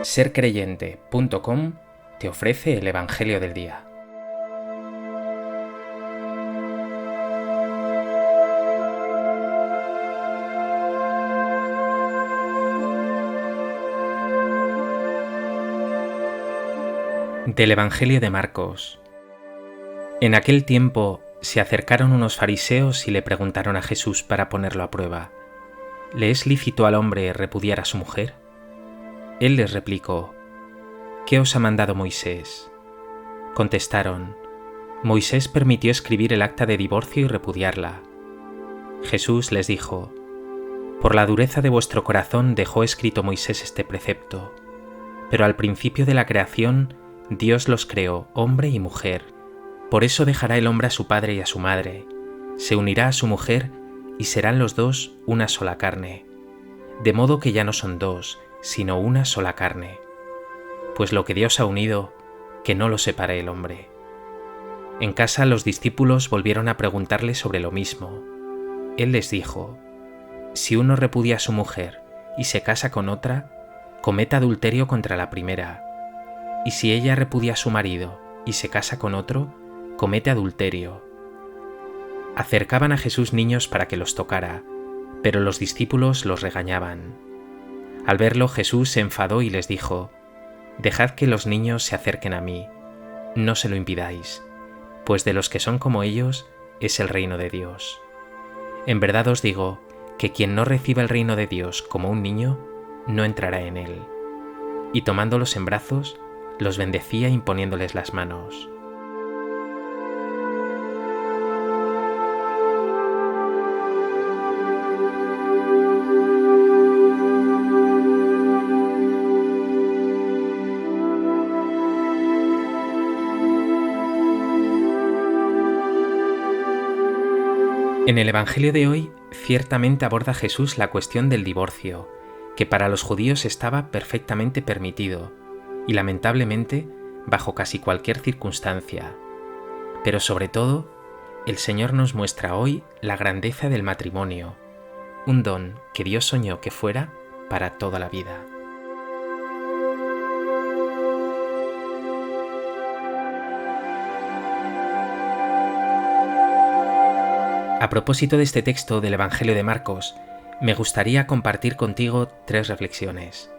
Sercreyente.com te ofrece el Evangelio del Día. Del Evangelio de Marcos. En aquel tiempo se acercaron unos fariseos y le preguntaron a Jesús para ponerlo a prueba: ¿Le es lícito al hombre repudiar a su mujer? Él les replicó: ¿Qué os ha mandado Moisés? Contestaron: Moisés permitió escribir el acta de divorcio y repudiarla. Jesús les dijo: Por la dureza de vuestro corazón dejó escrito Moisés este precepto, pero al principio de la creación Dios los creó, hombre y mujer. Por eso dejará el hombre a su padre y a su madre, se unirá a su mujer y serán los dos una sola carne. De modo que ya no son dos, sino una sola carne. Pues lo que Dios ha unido, que no lo separe el hombre. En casa los discípulos volvieron a preguntarle sobre lo mismo. Él les dijo: Si uno repudia a su mujer y se casa con otra, comete adulterio contra la primera. Y si ella repudia a su marido y se casa con otro, comete adulterio. Acercaban a Jesús niños para que los tocara, pero los discípulos los regañaban. Al verlo, Jesús se enfadó y les dijo: Dejad que los niños se acerquen a mí, no se lo impidáis, pues de los que son como ellos es el reino de Dios. En verdad os digo que quien no reciba el reino de Dios como un niño, no entrará en él. Y tomándolos en brazos, los bendecía imponiéndoles las manos. En el Evangelio de hoy, ciertamente aborda Jesús la cuestión del divorcio, que para los judíos estaba perfectamente permitido, y lamentablemente bajo casi cualquier circunstancia. Pero sobre todo, el Señor nos muestra hoy la grandeza del matrimonio, un don que Dios soñó que fuera para toda la vida. A propósito de este texto del Evangelio de Marcos, me gustaría compartir contigo 3 reflexiones.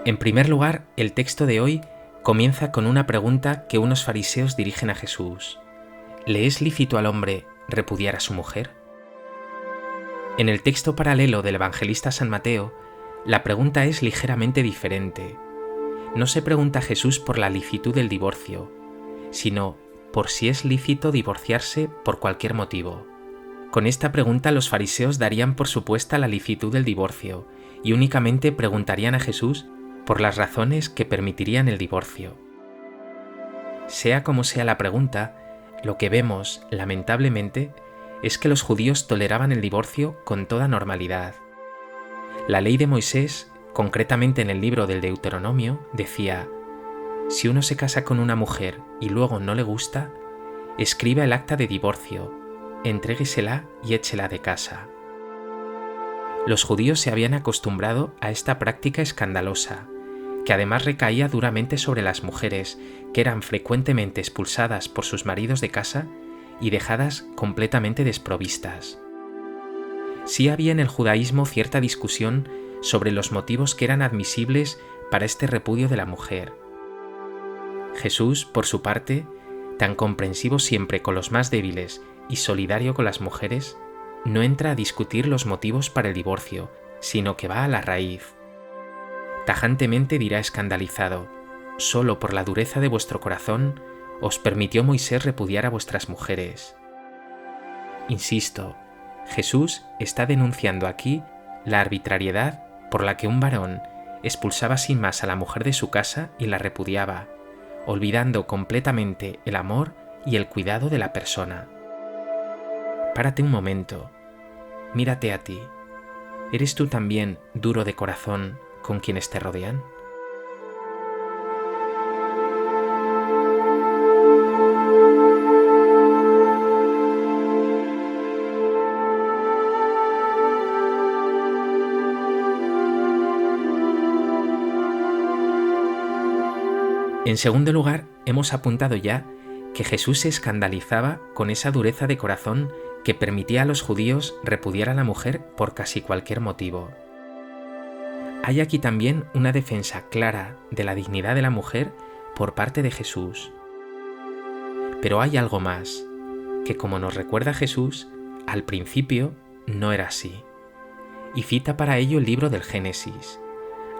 En primer lugar, el texto de hoy comienza con una pregunta que unos fariseos dirigen a Jesús: ¿Le es lícito al hombre repudiar a su mujer? En el texto paralelo del evangelista San Mateo, la pregunta es ligeramente diferente. No se pregunta a Jesús por la licitud del divorcio, sino por si es lícito divorciarse por cualquier motivo. Con esta pregunta los fariseos darían por supuesta la licitud del divorcio y únicamente preguntarían a Jesús por las razones que permitirían el divorcio. Sea como sea la pregunta, lo que vemos, lamentablemente, es que los judíos toleraban el divorcio con toda normalidad. La ley de Moisés, concretamente en el libro del Deuteronomio, decía: si uno se casa con una mujer y luego no le gusta, escriba el acta de divorcio, entréguesela y échela de casa. Los judíos se habían acostumbrado a esta práctica escandalosa, que además recaía duramente sobre las mujeres, que eran frecuentemente expulsadas por sus maridos de casa y dejadas completamente desprovistas. Sí había en el judaísmo cierta discusión sobre los motivos que eran admisibles para este repudio de la mujer. Jesús, por su parte, tan comprensivo siempre con los más débiles y solidario con las mujeres, no entra a discutir los motivos para el divorcio, sino que va a la raíz. Tajantemente dirá escandalizado: solo por la dureza de vuestro corazón os permitió Moisés repudiar a vuestras mujeres. Insisto, Jesús está denunciando aquí la arbitrariedad por la que un varón expulsaba sin más a la mujer de su casa y la repudiaba, olvidando completamente el amor y el cuidado de la persona. Párate un momento, mírate a ti. ¿Eres tú también duro de corazón con quienes te rodean? En segundo lugar, hemos apuntado ya que Jesús se escandalizaba con esa dureza de corazón que permitía a los judíos repudiar a la mujer por casi cualquier motivo. Hay aquí también una defensa clara de la dignidad de la mujer por parte de Jesús. Pero hay algo más, que como nos recuerda Jesús, al principio no era así. Y cita para ello el libro del Génesis.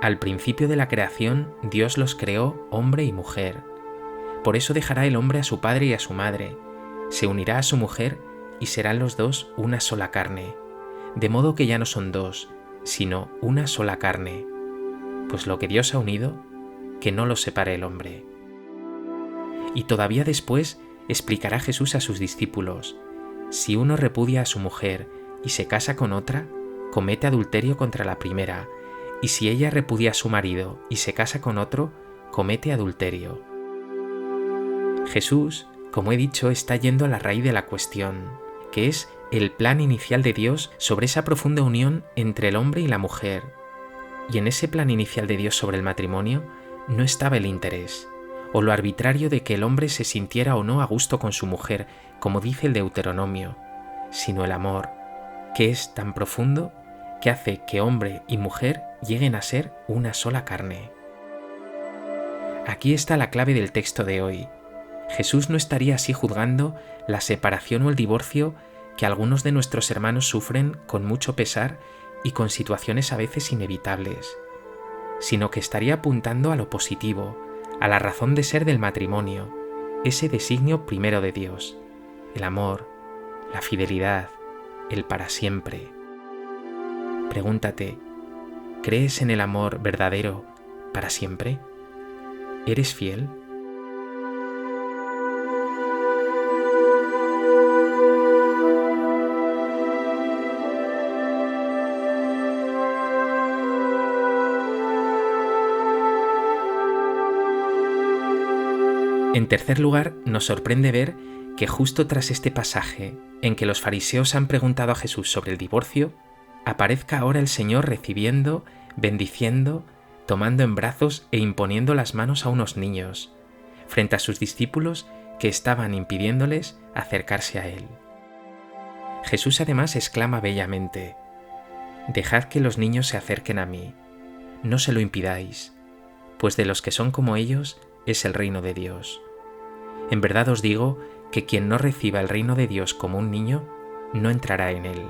Al principio de la creación, Dios los creó hombre y mujer. Por eso dejará el hombre a su padre y a su madre, se unirá a su mujer y serán los dos una sola carne. De modo que ya no son dos, sino una sola carne. Pues lo que Dios ha unido, que no lo separe el hombre. Y todavía después explicará Jesús a sus discípulos: si uno repudia a su mujer y se casa con otra, comete adulterio contra la primera, y si ella repudia a su marido y se casa con otro, comete adulterio. Jesús, como he dicho, está yendo a la raíz de la cuestión, que es el plan inicial de Dios sobre esa profunda unión entre el hombre y la mujer. Y en ese plan inicial de Dios sobre el matrimonio no estaba el interés, o lo arbitrario de que el hombre se sintiera o no a gusto con su mujer, como dice el Deuteronomio, sino el amor, que es tan profundo que hace que hombre y mujer lleguen a ser una sola carne. Aquí está la clave del texto de hoy. Jesús no estaría así juzgando la separación o el divorcio que algunos de nuestros hermanos sufren con mucho pesar y con situaciones a veces inevitables, sino que estaría apuntando a lo positivo, a la razón de ser del matrimonio, ese designio primero de Dios, el amor, la fidelidad, el para siempre. Pregúntate, ¿crees en el amor verdadero para siempre? ¿Eres fiel? En tercer lugar, nos sorprende ver que justo tras este pasaje en que los fariseos han preguntado a Jesús sobre el divorcio, aparezca ahora el Señor recibiendo, bendiciendo, tomando en brazos e imponiendo las manos a unos niños, frente a sus discípulos que estaban impidiéndoles acercarse a Él. Jesús además exclama bellamente: «Dejad que los niños se acerquen a mí, no se lo impidáis, pues de los que son como ellos es el reino de Dios. En verdad os digo que quien no reciba el reino de Dios como un niño, no entrará en él».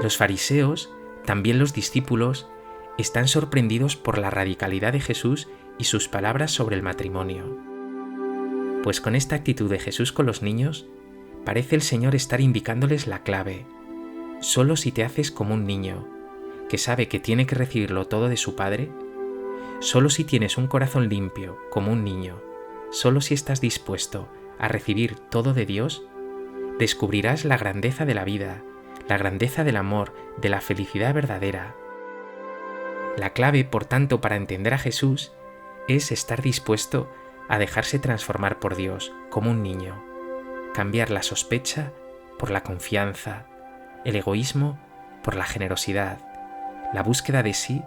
Los fariseos, también los discípulos, están sorprendidos por la radicalidad de Jesús y sus palabras sobre el matrimonio. Pues con esta actitud de Jesús con los niños, parece el Señor estar indicándoles la clave: solo si te haces como un niño, que sabe que tiene que recibirlo todo de su Padre, solo si tienes un corazón limpio como un niño, solo si estás dispuesto a recibir todo de Dios, descubrirás la grandeza de la vida, la grandeza del amor, de la felicidad verdadera. La clave, por tanto, para entender a Jesús es estar dispuesto a dejarse transformar por Dios como un niño, cambiar la sospecha por la confianza, el egoísmo por la generosidad, la búsqueda de sí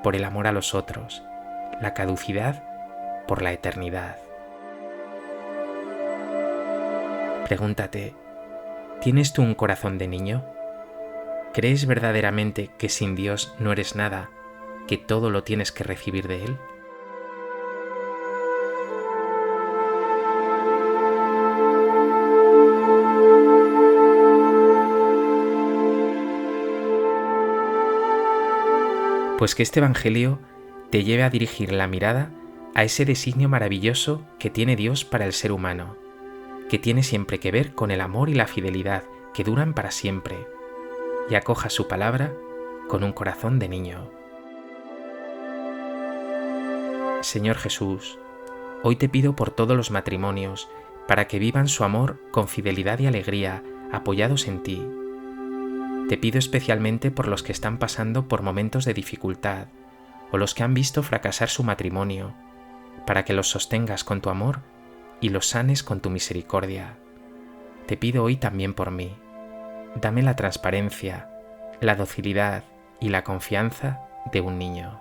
por el amor a los otros, la caducidad por la eternidad. Pregúntate, ¿tienes tú un corazón de niño? ¿Crees verdaderamente que sin Dios no eres nada, que todo lo tienes que recibir de Él? Pues que este Evangelio te lleve a dirigir la mirada a ese designio maravilloso que tiene Dios para el ser humano, que tiene siempre que ver con el amor y la fidelidad que duran para siempre, y acoja su palabra con un corazón de niño. Señor Jesús, hoy te pido por todos los matrimonios, para que vivan su amor con fidelidad y alegría, apoyados en ti. Te pido especialmente por los que están pasando por momentos de dificultad, o los que han visto fracasar su matrimonio, para que los sostengas con tu amor y los sanes con tu misericordia. Te pido hoy también por mí. Dame la transparencia, la docilidad y la confianza de un niño.